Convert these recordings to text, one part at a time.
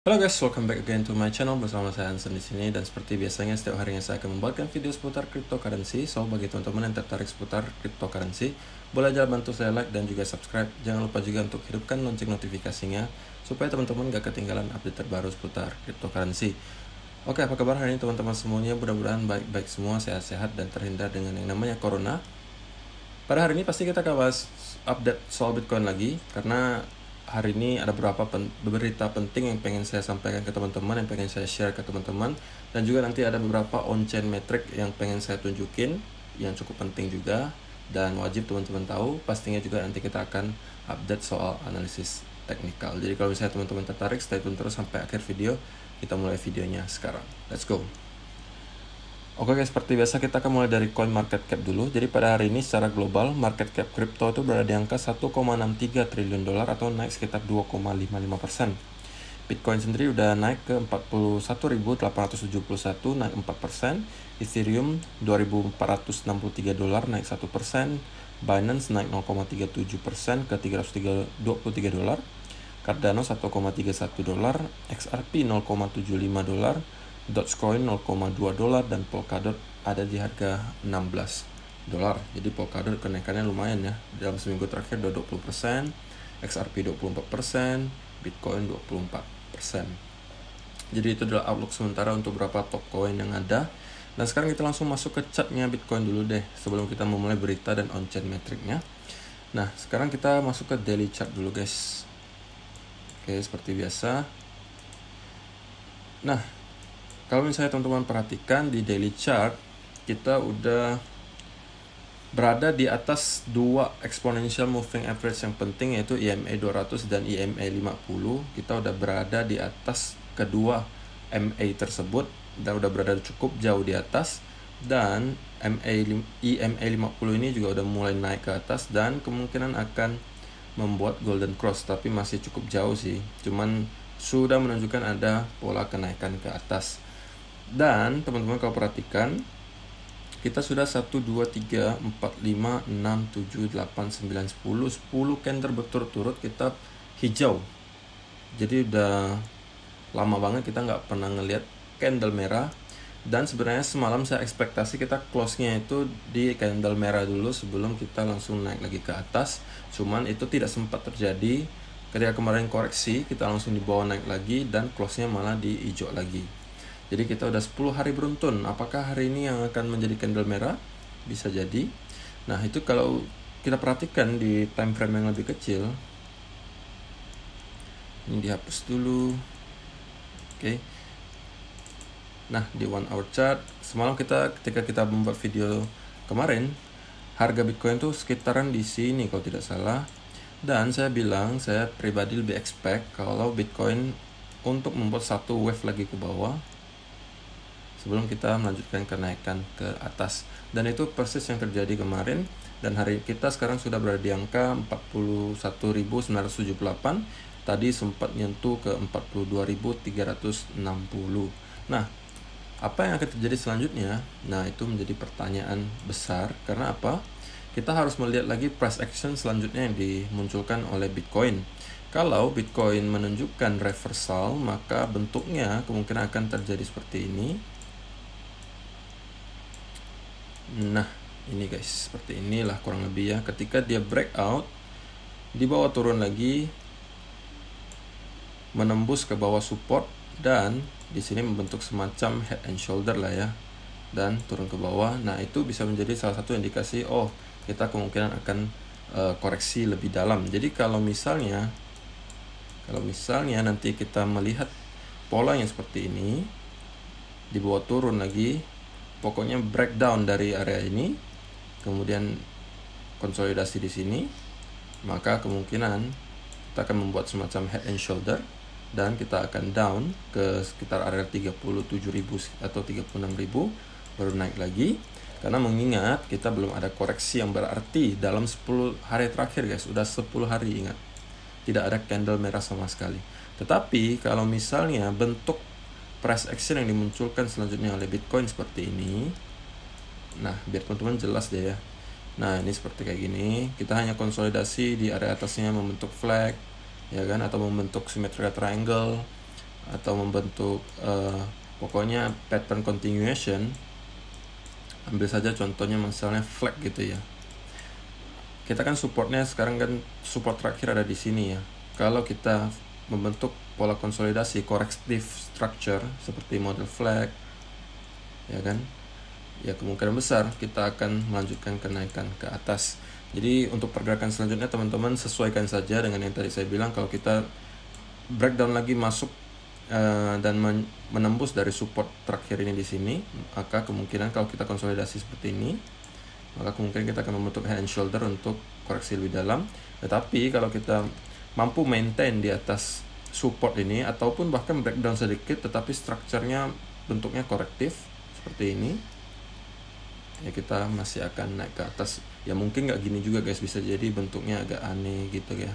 Halo guys, welcome back again to my channel. Bersama saya Hansen di sini, dan seperti biasanya setiap harinya saya akan membuatkan video seputar cryptocurrency. So bagi teman-teman yang tertarik seputar cryptocurrency, boleh aja bantu saya like dan juga subscribe. Jangan lupa juga untuk hidupkan lonceng notifikasinya supaya teman-teman gak ketinggalan update terbaru seputar cryptocurrency. Oke, apa kabar hari ini teman-teman semuanya? Mudah-mudahan baik-baik semua, sehat-sehat dan terhindar dengan yang namanya corona. Pada hari ini pasti kita akan bahas update soal Bitcoin lagi, karena hari ini ada beberapa berita penting yang pengen saya sampaikan ke teman-teman, yang pengen saya share ke teman-teman, dan juga nanti ada beberapa on-chain metric yang pengen saya tunjukin, yang cukup penting juga, dan wajib teman-teman tahu. Pastinya juga nanti kita akan update soal analisis teknikal. Jadi kalau misalnya teman-teman tertarik, stay tune terus sampai akhir video. Kita mulai videonya sekarang. Let's go! Oke guys, seperti biasa kita akan mulai dari coin market cap dulu. Jadi pada hari ini secara global market cap kripto itu berada di angka 1,63 triliun dolar atau naik sekitar 2,55%. Bitcoin sendiri udah naik ke 41.871, naik 4%. Ethereum 2.463 dolar, naik 1%. Binance naik 0,37% ke 323 dolar. Cardano 1,31 dolar, XRP 0,75 dolar. Dogecoin 0,2 dolar, dan Polkadot ada di harga 16 dolar. Jadi Polkadot kenaikannya lumayan ya. Dalam seminggu terakhir udah 20%, XRP 24%, Bitcoin 24%. Jadi itu adalah outlook sementara untuk beberapa top coin yang ada. Dan sekarang kita langsung masuk ke chartnya Bitcoin dulu deh, sebelum kita memulai berita dan on-chain metricnya. Nah, sekarang kita masuk ke daily chart dulu guys. Oke, seperti biasa. Nah, kalau misalnya teman-teman perhatikan di daily chart, kita udah berada di atas dua exponential moving average yang penting, yaitu EMA 200 dan EMA 50. Kita udah berada di atas kedua MA tersebut dan udah berada cukup jauh di atas, dan EMA 50 ini juga udah mulai naik ke atas dan kemungkinan akan membuat golden cross, tapi masih cukup jauh sih. Cuman sudah menunjukkan ada pola kenaikan ke atas. Dan teman-teman kalau perhatikan, kita sudah 1, 2, 3, 4, 5, 6, 7, 8, 9, 10 candle berturut-turut kita hijau. Jadi udah lama banget kita nggak pernah ngelihat candle merah. Dan sebenarnya semalam saya ekspektasi kita close-nya itu di candle merah dulu sebelum kita langsung naik lagi ke atas. Cuman itu tidak sempat terjadi. Ketika kemarin koreksi, kita langsung dibawa naik lagi dan close-nya malah di hijau lagi. Jadi kita udah 10 hari beruntun. Apakah hari ini yang akan menjadi candle merah? Bisa jadi. Nah, itu kalau kita perhatikan di time frame yang lebih kecil. Ini dihapus dulu. Oke. Nah, di 1 hour chart, semalam ketika kita membuat video kemarin, harga Bitcoin tuh sekitaran di sini kalau tidak salah. Dan saya bilang, saya pribadi lebih expect kalau Bitcoin untuk membuat satu wave lagi ke bawah sebelum kita melanjutkan kenaikan ke atas. Dan itu persis yang terjadi kemarin, dan hari kita sekarang sudah berada di angka 41.978. Tadi sempat nyentuh ke 42.360. Nah, apa yang akan terjadi selanjutnya? Nah, itu menjadi pertanyaan besar. Karena apa? Kita harus melihat lagi price action selanjutnya yang dimunculkan oleh Bitcoin. Kalau Bitcoin menunjukkan reversal, maka bentuknya kemungkinan akan terjadi seperti ini. Nah, ini guys, seperti inilah kurang lebih ya. Ketika dia breakout, di bawah turun lagi, menembus ke bawah support, dan di sini membentuk semacam head and shoulder lah ya, dan turun ke bawah. Nah, itu bisa menjadi salah satu indikasi, oh, kita kemungkinan akan koreksi lebih dalam. Jadi kalau misalnya nanti kita melihat pola yang seperti ini, di bawah turun lagi, pokoknya breakdown dari area ini, kemudian konsolidasi di sini, maka kemungkinan kita akan membuat semacam head and shoulder, dan kita akan down ke sekitar area 37.000 atau 36.000, baru naik lagi. Karena mengingat kita belum ada koreksi yang berarti dalam 10 hari terakhir guys, udah 10 hari, ingat, tidak ada candle merah sama sekali. Tetapi kalau misalnya bentuk price action yang dimunculkan selanjutnya oleh Bitcoin seperti ini, nah biar teman-teman jelas deh ya. Nah, ini seperti kayak gini, kita hanya konsolidasi di area atasnya membentuk flag, ya kan, atau membentuk symmetrical triangle. atau membentuk pokoknya pattern continuation. Ambil saja contohnya misalnya flag gitu ya. Kita kan supportnya sekarang kan support terakhir ada di sini ya. Kalau kita membentuk pola konsolidasi corrective structure seperti model flag, ya kan, ya kemungkinan besar kita akan melanjutkan kenaikan ke atas. Jadi untuk pergerakan selanjutnya teman-teman sesuaikan saja dengan yang tadi saya bilang. Kalau kita breakdown lagi masuk dan menembus dari support terakhir ini di sini, maka kemungkinan kalau kita konsolidasi seperti ini, maka kemungkinan kita akan membentuk head and shoulder untuk koreksi lebih dalam. Tetapi kalau kita mampu maintain di atas support ini ataupun bahkan breakdown sedikit tetapi strukturnya bentuknya korektif seperti ini, ya kita masih akan naik ke atas. Ya mungkin nggak gini juga guys, bisa jadi bentuknya agak aneh gitu ya,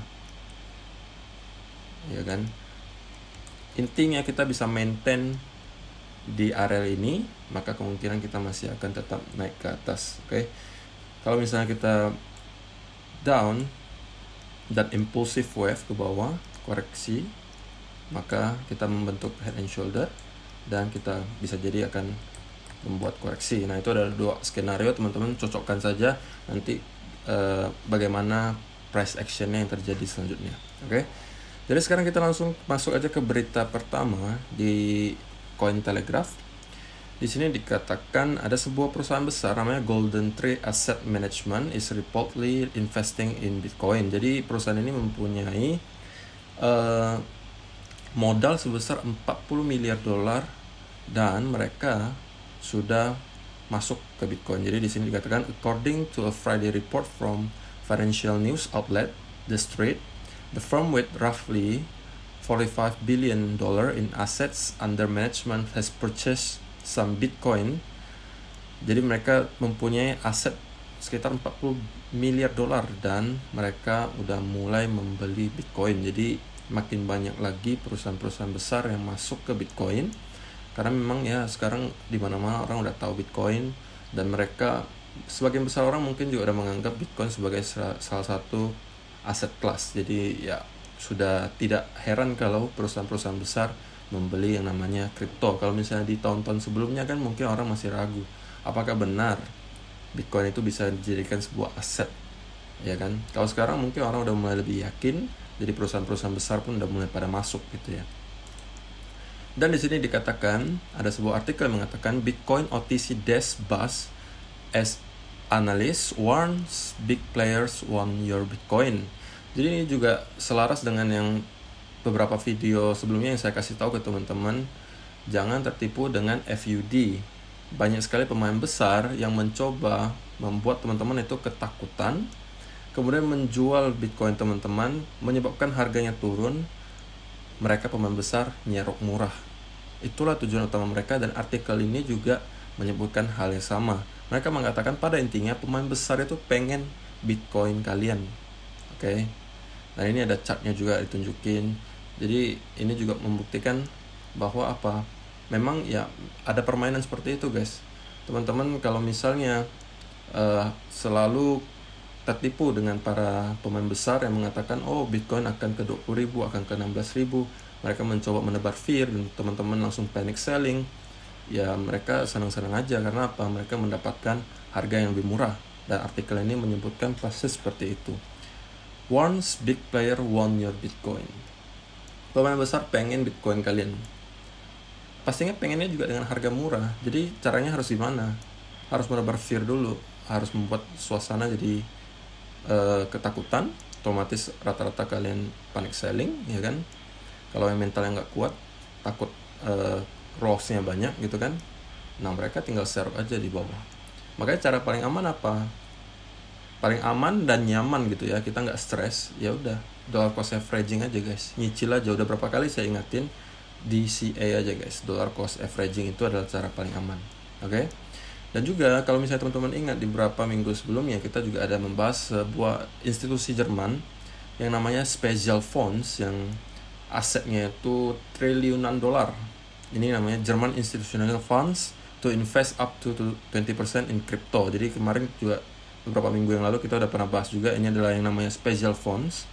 ya kan. Intinya kita bisa maintain di area ini, maka kemungkinan kita masih akan tetap naik ke atas. Oke. Kalau misalnya kita down dan impulsive wave ke bawah, koreksi, maka kita membentuk head and shoulder dan kita bisa jadi akan membuat koreksi. Nah, itu ada dua skenario, teman-teman cocokkan saja nanti bagaimana price actionnya yang terjadi selanjutnya. Oke. Jadi sekarang kita langsung masuk aja ke berita pertama di Cointelegraph. Di sini dikatakan ada sebuah perusahaan besar namanya Golden Tree Asset Management is reportedly investing in Bitcoin. Jadi perusahaan ini mempunyai modal sebesar 40 miliar dolar dan mereka sudah masuk ke Bitcoin. Jadi di sini dikatakan according to a Friday report from financial news outlet The Street, the firm with roughly $45 billion in assets under management has purchased some Bitcoin. Jadi mereka mempunyai aset sekitar 40 miliar dolar dan mereka udah mulai membeli Bitcoin. Jadi makin banyak lagi perusahaan-perusahaan besar yang masuk ke Bitcoin karena memang ya sekarang di mana-mana orang udah tahu Bitcoin dan mereka sebagian besar orang mungkin juga udah menganggap Bitcoin sebagai salah satu aset kelas. Jadi ya sudah tidak heran kalau perusahaan-perusahaan besar membeli yang namanya kripto. Kalau misalnya di tahun-tahun sebelumnya kan mungkin orang masih ragu apakah benar Bitcoin itu bisa dijadikan sebuah aset, ya kan. Kalau sekarang mungkin orang udah mulai lebih yakin, jadi perusahaan-perusahaan besar pun udah mulai pada masuk gitu ya. Dan di sini dikatakan ada sebuah artikel yang mengatakan Bitcoin OTC Dash Buzz as analyst warns big players want your Bitcoin. Jadi ini juga selaras dengan yang beberapa video sebelumnya yang saya kasih tahu ke teman-teman. Jangan tertipu dengan FUD. Banyak sekali pemain besar yang mencoba membuat teman-teman itu ketakutan, kemudian menjual Bitcoin teman-teman, menyebabkan harganya turun. Mereka pemain besar nyerok murah. Itulah tujuan utama mereka dan artikel ini juga menyebutkan hal yang sama. Mereka mengatakan pada intinya pemain besar itu pengen Bitcoin kalian. Oke. Nah, ini ada chartnya juga ditunjukin. Jadi ini juga membuktikan bahwa apa? Memang ya ada permainan seperti itu, guys. Teman-teman kalau misalnya selalu tertipu dengan para pemain besar yang mengatakan oh Bitcoin akan ke 20.000, akan ke 16.000, mereka mencoba menebar fear dan teman-teman langsung panic selling. Ya mereka senang-senang aja karena apa? Mereka mendapatkan harga yang lebih murah. Dan artikel ini menyebutkan proses seperti itu. Once big player want your Bitcoin. Pemain besar pengen Bitcoin kalian. Pastinya pengennya juga dengan harga murah. Jadi caranya harus gimana? Harus menebar fear dulu. Harus membuat suasana jadi ketakutan. Otomatis rata-rata kalian panic selling, ya kan? Kalau yang mentalnya nggak kuat, takut loss-nya banyak gitu kan. Nah mereka tinggal share aja di bawah. Makanya cara paling aman apa? Paling aman dan nyaman gitu ya, kita nggak stres. Ya udah dollar cost averaging aja guys, nyicil aja. Udah berapa kali saya ingatin DCA aja guys, dollar cost averaging itu adalah cara paling aman. Oke. Dan juga kalau misalnya teman-teman ingat di beberapa minggu sebelumnya kita juga ada membahas sebuah institusi Jerman yang namanya Special Funds yang asetnya itu triliunan dolar. Ini namanya German Institutional Funds to invest up to 20% in crypto. Jadi kemarin juga beberapa minggu yang lalu kita udah pernah bahas juga, ini adalah yang namanya Special Funds.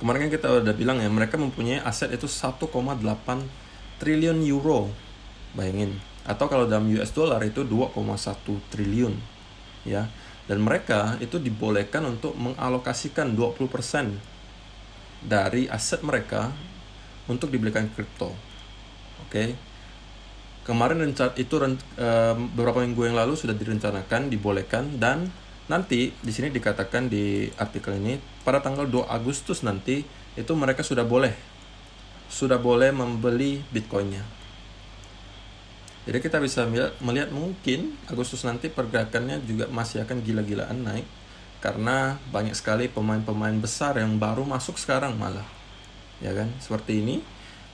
Kemarin kan kita udah bilang ya, mereka mempunyai aset itu 1,8 triliun euro. Bayangin. Atau kalau dalam US dollar itu 2,1 triliun. Ya. Dan mereka itu dibolehkan untuk mengalokasikan 20% dari aset mereka untuk dibelikan kripto. Oke. Kemarin beberapa minggu yang lalu sudah direncanakan, dibolehkan, dan nanti di sini dikatakan di artikel ini pada tanggal 2 Agustus nanti itu mereka sudah boleh membeli Bitcoinnya. Jadi kita bisa melihat mungkin Agustus nanti pergerakannya juga masih akan gila-gilaan naik karena banyak sekali pemain-pemain besar yang baru masuk sekarang malah. Ya kan? Seperti ini,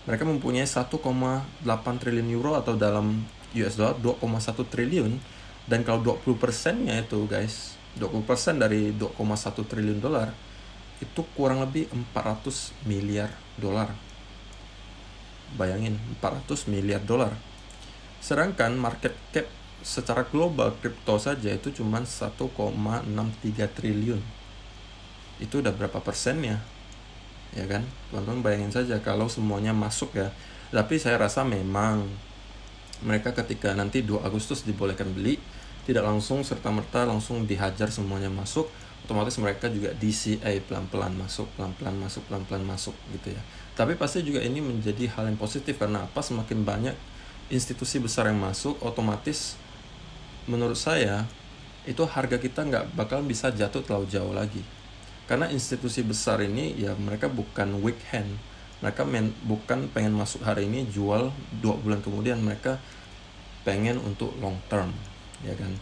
mereka mempunyai 1,8 triliun euro atau dalam US dollar 2,1 triliun, dan kalau 20%-nya itu guys, 20% dari 2,1 triliun dolar itu kurang lebih 400 miliar dolar. Bayangin, 400 miliar dolar. Sedangkan market cap secara global kripto saja itu cuma 1,63 triliun. Itu udah berapa persennya? Ya kan? Teman-teman bayangin saja kalau semuanya masuk ya. Tapi saya rasa memang mereka ketika nanti 2 Agustus dibolehkan beli, tidak langsung serta-merta langsung dihajar semuanya masuk. Otomatis mereka juga DCA pelan-pelan masuk gitu ya. Tapi pasti juga ini menjadi hal yang positif karena apa? Semakin banyak institusi besar yang masuk, otomatis menurut saya itu harga kita nggak bakal bisa jatuh terlalu jauh lagi. Karena institusi besar ini ya mereka bukan weak hand. Mereka bukan pengen masuk hari ini jual 2 bulan kemudian, mereka pengen untuk long term, ya kan.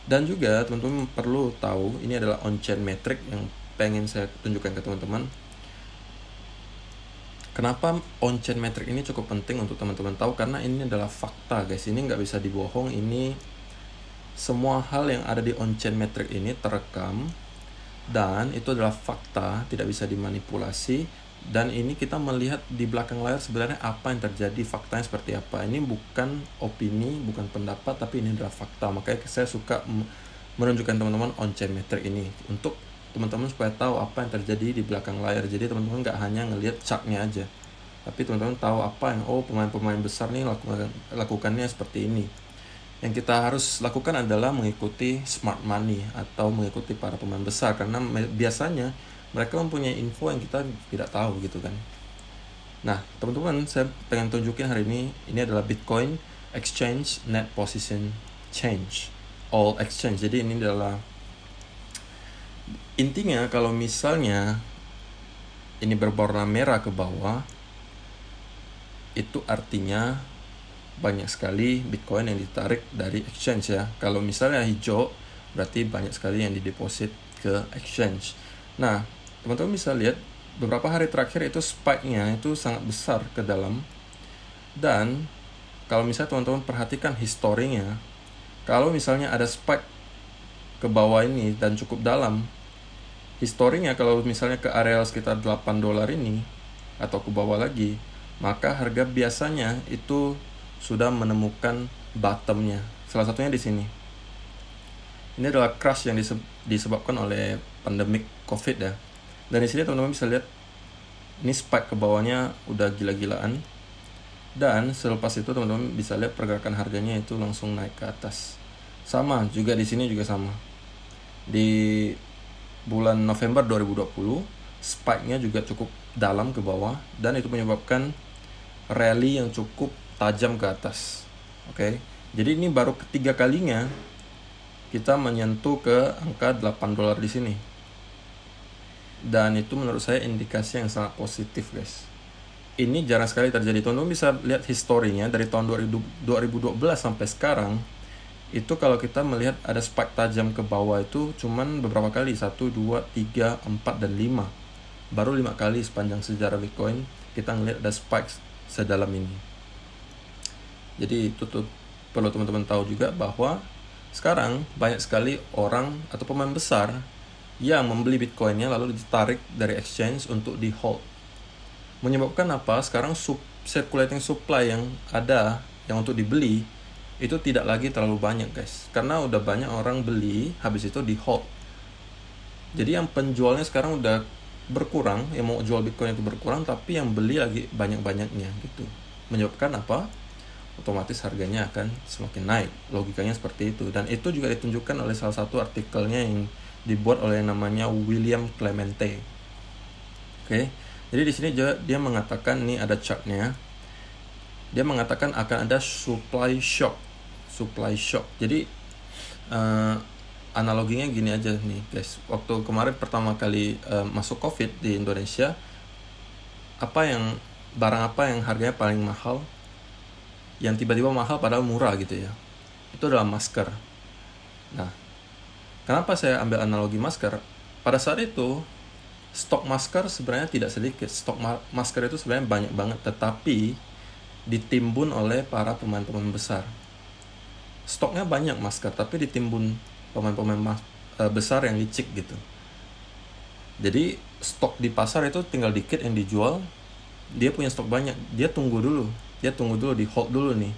Dan juga teman-teman perlu tahu, ini adalah on-chain metric yang pengen saya tunjukkan ke teman-teman. Kenapa on-chain metric ini cukup penting untuk teman-teman tahu? Karena ini adalah fakta guys, ini nggak bisa dibohong. Ini semua hal yang ada di on-chain metric ini terekam dan itu adalah fakta, tidak bisa dimanipulasi. Dan ini kita melihat di belakang layar sebenarnya apa yang terjadi, faktanya seperti apa. Ini bukan opini, bukan pendapat, tapi ini adalah fakta. Makanya saya suka menunjukkan teman-teman on-chain metric ini untuk teman-teman supaya tahu apa yang terjadi di belakang layar. Jadi teman-teman nggak hanya ngelihat chartnya aja, tapi teman-teman tahu apa yang pemain-pemain besar nih lakukannya seperti ini. Yang kita harus lakukan adalah mengikuti smart money atau mengikuti para pemain besar, karena biasanya mereka mempunyai info yang kita tidak tahu gitu kan. Nah teman-teman, saya pengen tunjukin hari ini adalah Bitcoin Exchange Net Position Change, all exchange. Jadi ini adalah intinya, kalau misalnya ini berwarna merah ke bawah, itu artinya banyak sekali Bitcoin yang ditarik dari exchange ya. Kalau misalnya hijau, berarti banyak sekali yang dideposit ke exchange. Nah, teman-teman bisa lihat beberapa hari terakhir itu spike-nya itu sangat besar ke dalam. Dan kalau misalnya teman-teman perhatikan historinya, kalau misalnya ada spike ke bawah ini dan cukup dalam, historinya kalau misalnya ke area sekitar $8 ini atau ke bawah lagi, maka harga biasanya itu sudah menemukan bottomnya. Salah satunya di sini. Ini adalah crash yang disebabkan oleh pandemik COVID ya. Dan di sini teman-teman bisa lihat ini spike ke bawahnya udah gila-gilaan. Dan selepas itu teman-teman bisa lihat pergerakan harganya itu langsung naik ke atas. Sama juga di sini juga sama. Di bulan November 2020, spike-nya juga cukup dalam ke bawah dan itu menyebabkan rally yang cukup tajam ke atas. Oke. Jadi ini baru ketiga kalinya kita menyentuh ke angka $8 di sini. Dan itu menurut saya indikasi yang sangat positif, guys. Ini jarang sekali terjadi. Teman-teman bisa lihat historinya dari tahun 2012 sampai sekarang. Itu kalau kita melihat ada spike tajam ke bawah itu cuman beberapa kali, 1, 2, 3, 4, dan 5. Baru 5 kali sepanjang sejarah Bitcoin kita ngelihat ada spike sedalam ini. Jadi itu perlu teman-teman tahu juga bahwa sekarang banyak sekali orang atau pemain besar yang membeli Bitcoinnya lalu ditarik dari exchange untuk di hold. Menyebabkan apa? Sekarang circulating supply yang ada yang untuk dibeli itu tidak lagi terlalu banyak, guys. Karena udah banyak orang beli, habis itu di hold. Jadi yang penjualnya sekarang udah berkurang, yang mau jual Bitcoin itu berkurang, tapi yang beli lagi banyak-banyaknya gitu. Menyebabkan apa? Otomatis harganya akan semakin naik. Logikanya seperti itu. Dan itu juga ditunjukkan oleh salah satu artikelnya yang dibuat oleh yang namanya William Clemente. Oke. Jadi di sini dia mengatakan, ini ada chartnya. Dia mengatakan akan ada supply shock. Jadi analoginya gini aja nih guys. Waktu kemarin pertama kali masuk COVID di Indonesia, barang apa yang harganya paling mahal, yang tiba-tiba mahal padahal murah gitu ya? Itu adalah masker. Nah, kenapa saya ambil analogi masker? Pada saat itu stok masker sebenarnya tidak sedikit. Stok masker itu sebenarnya banyak banget, tetapi ditimbun oleh para pemain-pemain besar. Stoknya banyak masker, tapi ditimbun pemain-pemain besar yang licik gitu. Jadi stok di pasar itu tinggal dikit yang dijual. Dia punya stok banyak, dia tunggu dulu, di hold dulu nih.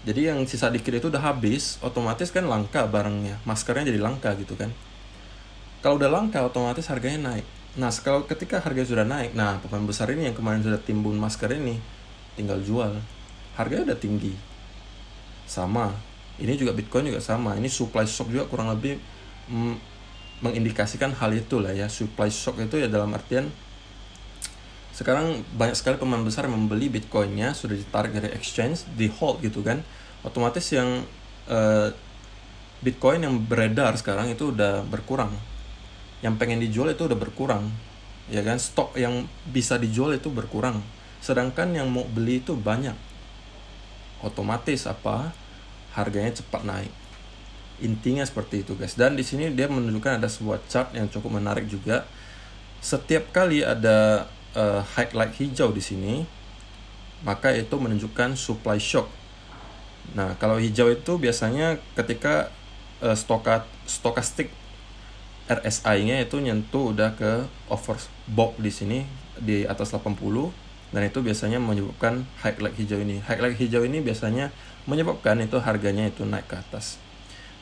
Jadi yang sisa dikit itu udah habis, otomatis kan langka barangnya, maskernya jadi langka gitu kan. Kalau udah langka, otomatis harganya naik. Nah, ketika harga sudah naik, nah pemain besar ini yang kemarin sudah timbun masker ini tinggal jual, harganya udah tinggi. Sama, ini juga Bitcoin juga sama. Ini supply shock juga kurang lebih mengindikasikan hal itu lah ya. Supply shock itu ya dalam artian sekarang banyak sekali pemain besar yang membeli Bitcoinnya, sudah ditarik dari exchange, di hold gitu kan. Otomatis yang Bitcoin yang beredar sekarang itu udah berkurang. Yang pengen dijual itu udah berkurang, ya kan. Stok yang bisa dijual itu berkurang, sedangkan yang mau beli itu banyak. Otomatis apa? Harganya cepat naik. Intinya seperti itu guys. Dan di sini dia menunjukkan ada sebuah chart yang cukup menarik juga. Setiap kali ada highlight hijau di sini, maka itu menunjukkan supply shock. Nah, kalau hijau itu biasanya ketika stokastik RSI-nya itu nyentuh udah ke overbought di sini di atas 80, dan itu biasanya menyebabkan highlight hijau ini. Highlight hijau ini biasanya menyebabkan itu harganya itu naik ke atas.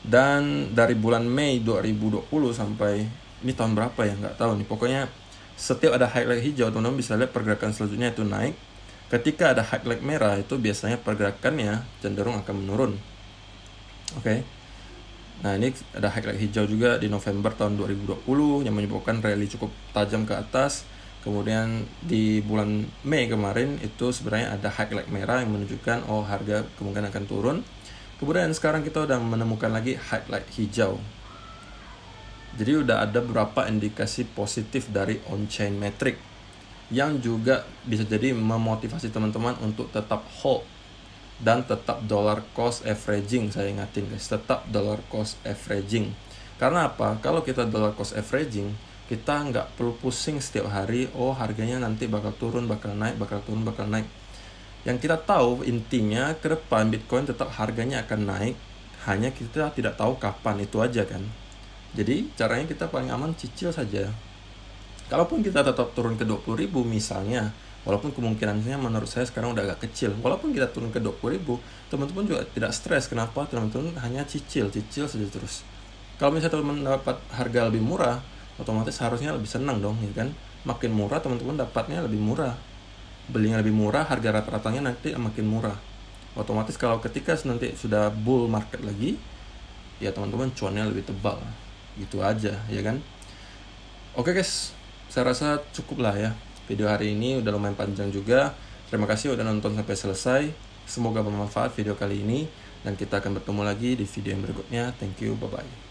Dan dari bulan Mei 2020 sampai ini tahun berapa ya, nggak tahu nih. Pokoknya setiap ada highlight hijau, teman-teman bisa lihat pergerakan selanjutnya itu naik. Ketika ada highlight merah, itu biasanya pergerakannya cenderung akan menurun. Oke. Nah, ini ada highlight hijau juga di November tahun 2020 yang menyebabkan rally cukup tajam ke atas. Kemudian di bulan Mei kemarin itu sebenarnya ada highlight merah yang menunjukkan harga kemungkinan akan turun. Kemudian sekarang kita udah menemukan lagi highlight hijau. Jadi udah ada beberapa indikasi positif dari on-chain metric yang juga bisa jadi memotivasi teman-teman untuk tetap hold dan tetap dollar cost averaging. Saya ingatin guys, tetap dollar cost averaging. Karena apa? Kalau kita dollar cost averaging, kita nggak perlu pusing setiap hari, harganya nanti bakal turun, bakal naik, bakal turun, bakal naik. Yang kita tahu intinya ke depan Bitcoin tetap harganya akan naik, hanya kita tidak tahu kapan, itu aja kan. Jadi caranya kita paling aman cicil saja. Kalaupun kita tetap turun ke 20.000 misalnya, walaupun kemungkinannya menurut saya sekarang udah agak kecil, walaupun kita turun ke 20.000, teman-teman juga tidak stres. Kenapa? Teman-teman hanya cicil saja terus. Kalau misalnya teman-teman dapat harga lebih murah, otomatis harusnya lebih senang dong, ya kan? Makin murah teman-teman dapatnya lebih murah, belinya lebih murah, harga rata-ratanya nanti makin murah. Otomatis kalau ketika nanti sudah bull market lagi, ya teman-teman cuannya lebih tebal. Gitu aja, ya kan? Oke guys, saya rasa cukup lah ya. Video hari ini udah lumayan panjang juga. Terima kasih udah nonton sampai selesai. Semoga bermanfaat video kali ini, dan kita akan bertemu lagi di video yang berikutnya. Thank you, bye-bye.